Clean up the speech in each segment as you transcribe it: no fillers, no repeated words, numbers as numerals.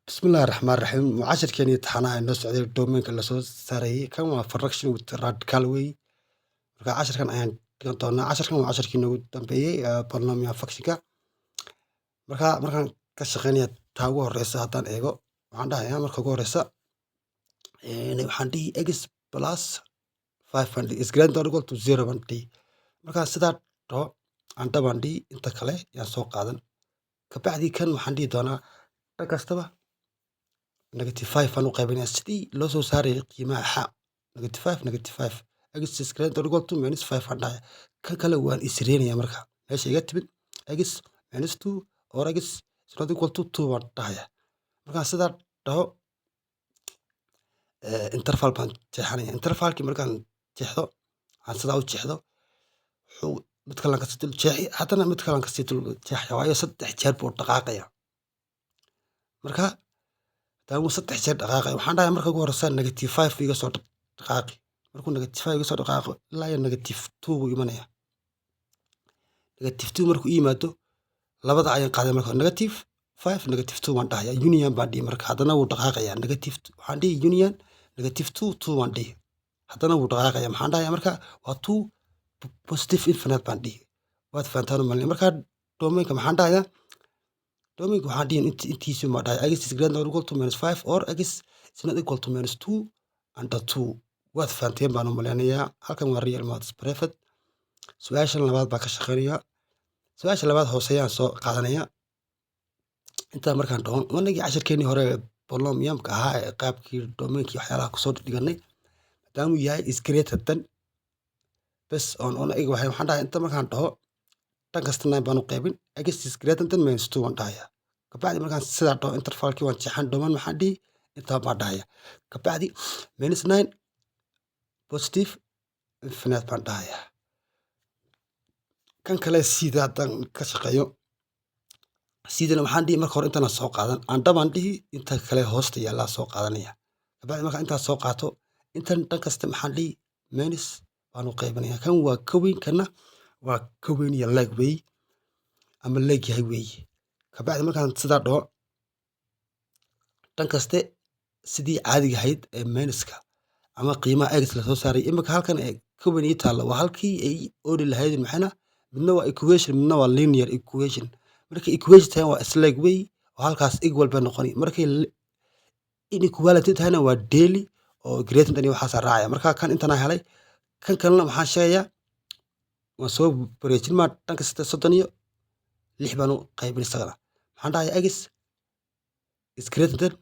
بسم الله الرحمن الرحيم وعشر كان يتحنا الناس على الدومين كلا سو ساري كان وفرقشن راديكال وي marka casharkan ayaan dhigan doonaa casharkan waa casharkii noogu dambeeyey barnaamijka fakshiga markaan ka shaqeynaya taa ugu horeysa haddaan eego waxaan dhahayaa marka ugu horeysa waxaan dhihi x plus 5 is greater than or equal to 0 baan dhihi markaan sidaa dhaho aan dhabaan dhihi inta kale yaan soo qaadan kabacdi kan waxaan dhihi doonaa dhan kastaba negative 5 baan u qaybinayaa sidii loo soo saarayay qiimaha xa negative 5 x is greater than or equal to minus 5 aan dhahay kan kale waan isreenayaa marka meesha iga timid x minus 2 or x is not equal to 2 baan dhahayaa markaan sidaa dhaho interval baan jeexanaya intervalkii markaan jeexdo aan sidaa u jeexdo wuxuu mid kalan kasii dul jeexi haddana mid kalan kasii dul jeexaya waayo 3 jeer buu dhaqaaqaya marka daawo 3 jeer dhaqaaqaya waxaan dhahayaa marka ugu horeysa negative 5 iga soo dhaqaaqi markuu negative 5 iga soo dhaqaaqo ilaa iyo negative 2 buu imanaya negative 2 markuu yimaado labada ayaan qaaday marka negative 5 negative 2 waan dhahayaa union baan dhihi marka haddana wuu dhaqaaqayaa negative waxaan dhihi union negative 2 2 waan dhihi haddana wuu dhaqaaqayaa maxaan dhahayaa marka waa 2 positive infinite baan dhihi waad fahantaan malin marka domainka maxaan dhahayaa domainka waxaan dhihi intiisu ma dhahay x is greater than or equal to minus 5 or x is not equal to minus 2 under 2 waad fahanteen baan u maleynayaa halkan waa real maths private su-aashan labaad baa ka shaqeynayaa su-aasha labaad hooseeyaan soo qaadanaya intaa markaan dhaho wanagii casharkeenii hore polynomiumka ahaa ee qaabkii domainkii waxyaalaha kusoo dhiganay maadaamuu yahay is greater than bes waxaan dhahay inta markaan dhaho dhan kasta 9 baan u qaybin x is greater than minus 2 waan dhahayaa kabacdi markaan sidaa dhaho intervalkii waan jeexan dhomaan maxaan dhihi intaa baan dhahaya kabacdi minus 9 positive infinite baan dhahayaa kan kale sida haddaan ka shaqeeyo sidana waxaan dhihi marka hore intana soo qaadan aan dhabaan dhihi inta kale hoosta yaallaa soo qaadanaya kabacdi markaan intaas soo qaato intan dhan kasta maxaan dhihi minus baan u qaybinaya kan waa ka weyn kana waa ka weyn iyo leeg wey ama leeg yahay wey kabacdi markaan sidaa dhaho dhan kaste sidii caadiga ahayd ee minuska ama qiimaha x la soo saaray imika halkan ee ka weyn ii taalla waa halkii ay ooli lahayd maxayna midna waa equation midna waa linear equation markay equation tahay waa isleeg wey oo halkaas equal bay noqoni markay inequality tahayna waa daily oo greater than waxaas raacaya marka kan intana helay kan kalena waxaan sheegayaa waan soo bareejin ma dhan kasta 36 baan u qaybin isagana waxaan dhahayaa x is greater than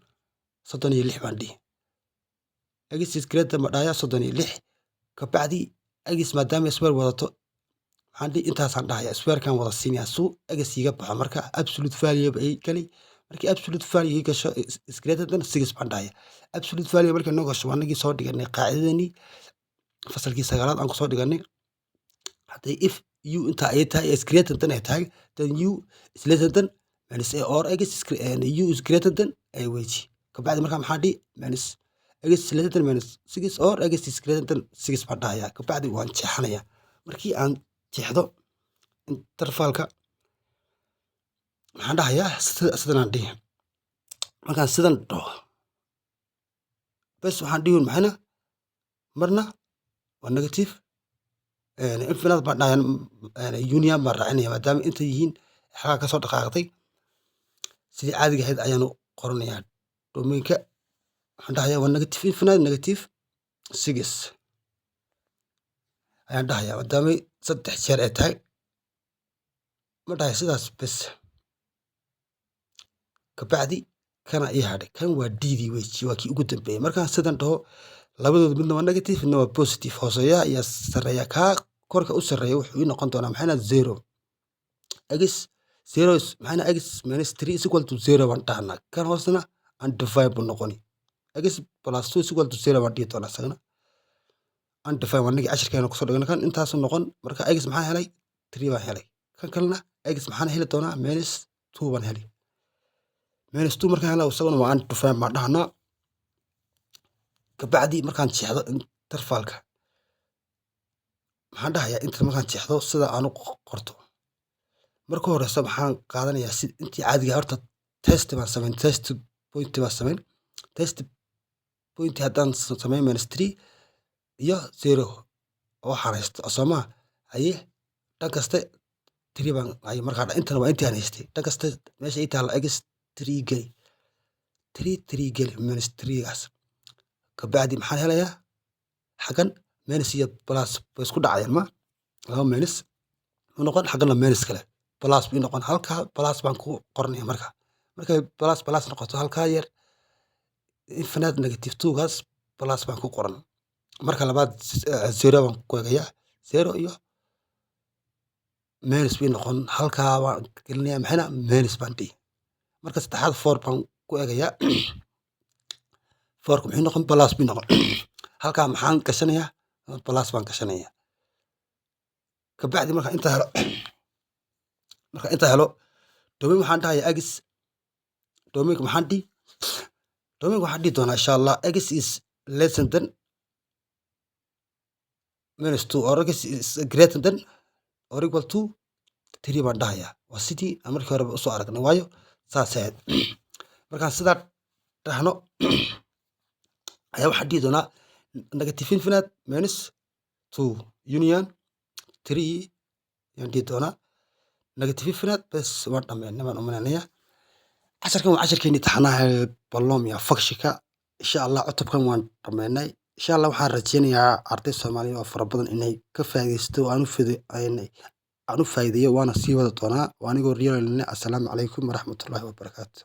36 baan dhihi x is greater than ma dhahayaa 36 kabacdi x maadaama square wadato waxaan dhihi intaasaan dhahayaa squarekan wada siinayaa suu x iga baxo marka absolute value ay kali markii absolute value gasho is greater than 6 baan dhahayaa absolute value markii noo gasho waanagii soo dhiganay qaacidadani fasalkii 9aad aan ku soo dhiganay hadday if u inta ay tahay is greater than ay tahay then u is lesser than minus a or x is u is greater than a wage kabacdi marka maxaan dhihi minus x is lesser than minus 6 or x is greater than 6 baan dhahayaa kabacdi waan jeexanayaa markii aan jeexdo intervalka maxaan dhahayaa sidanaan dhihi markaan sidan dhaho bes waxaan dhihi maxayna marna waa negative infinite baan dhahayaa union baan raacinaya maadaama inta yihiin xagaa kasoo dhaqaaqday sidii caadiga ahayd ayaanu qoranayaa domainka waxaan dhahayaa waa negative infinite negative 6 ayaan dhahayaa maadaama 3 jeer ay tahay ma dhahay sidaas bes kabacdi kana ii hadhay kan waa ddii weji waa kii ugu dambeeyey markaan sidan dhaho labadooda midna waa negative midna waa positive hooseeya iyo sarreeya kaa korka u sarreeya wuxuu ii noqon doonaa maxayna 0 x 0 maxayna x minus 3 is equal to 0 baan dhahnaa kan hoosena undefined buu noqoni x plus 2 is equal to 0 baan dhihi doonaa isagana undefined wanagii cashirkeena kusoo dhigana kan intaasu noqon marka x maxaan helay 3 baan helay kan kalena x maxaan heli doonaa minus 2 baan helay minus 2 markaan helay isaguna waa undefined baan dhahnaa kabacdi markaan jeexdo intervalka maxaan dhahayaa inta markaan jeexdo sida aan u qorto marka horeysa waxaan qaadanayaa si intii caadiga horta test baan sameyn test point baa samayn test point haddaan samayn minus 3 iyo 0 oo xareysto soo ma haye dhan kaste 3 baan haye markaa intana waa intii aan haystay dhan kaste meesha ay taalo x 3 geli 3 geli minus 3 gaas kabacdi maxaan helayaa xagan minus iyo plus bay isku dhacayaan ma laba minus ma noqon xagana minus kale plus bay noqon halka plus baan ku qornay markaa markay plus noqoto halka yar infinite negative 2 gaas plus baan ku qoran marka labaad 0 baan ku eegayaa 0 iyo minus bay noqon halka waan gelinayaa maxayna minus baan dhihi marka saddexaad 4 baan ku eegayaa 4 maxay noqon plus bay noqon halka maxaan gashanayaa plus baan gashanayaa kabacdi marka inta helo domain waxaan dhahayaa x domain waxaan dhihi doonaa insha Allah x is less than minus 2 or x is greater than or equal to 3 baan dhahayaa waa sidii aan markii hore u soo aragnay waayo saas ahayd markaan sidaa dhahno ayaa waxaan dhihi doonaa negative infinite minus 2 union 3 yaan dhihi doonaa negative infinite bes waan dhammeynay baan umaleynaya casharkan waa casharkeeni taxanaha Polynomial functionka insha Allah cutubkan waan dhammeynay insha Allah waxaan rajeynayaa arday Soomaaliyeed oo fara badan inay ka faa'iideysto aan u faa'iideeyo waana sii wada doonaa waa anigoo riyaalina assalaamu calaykum waraxmatullaahi wabarakaatuh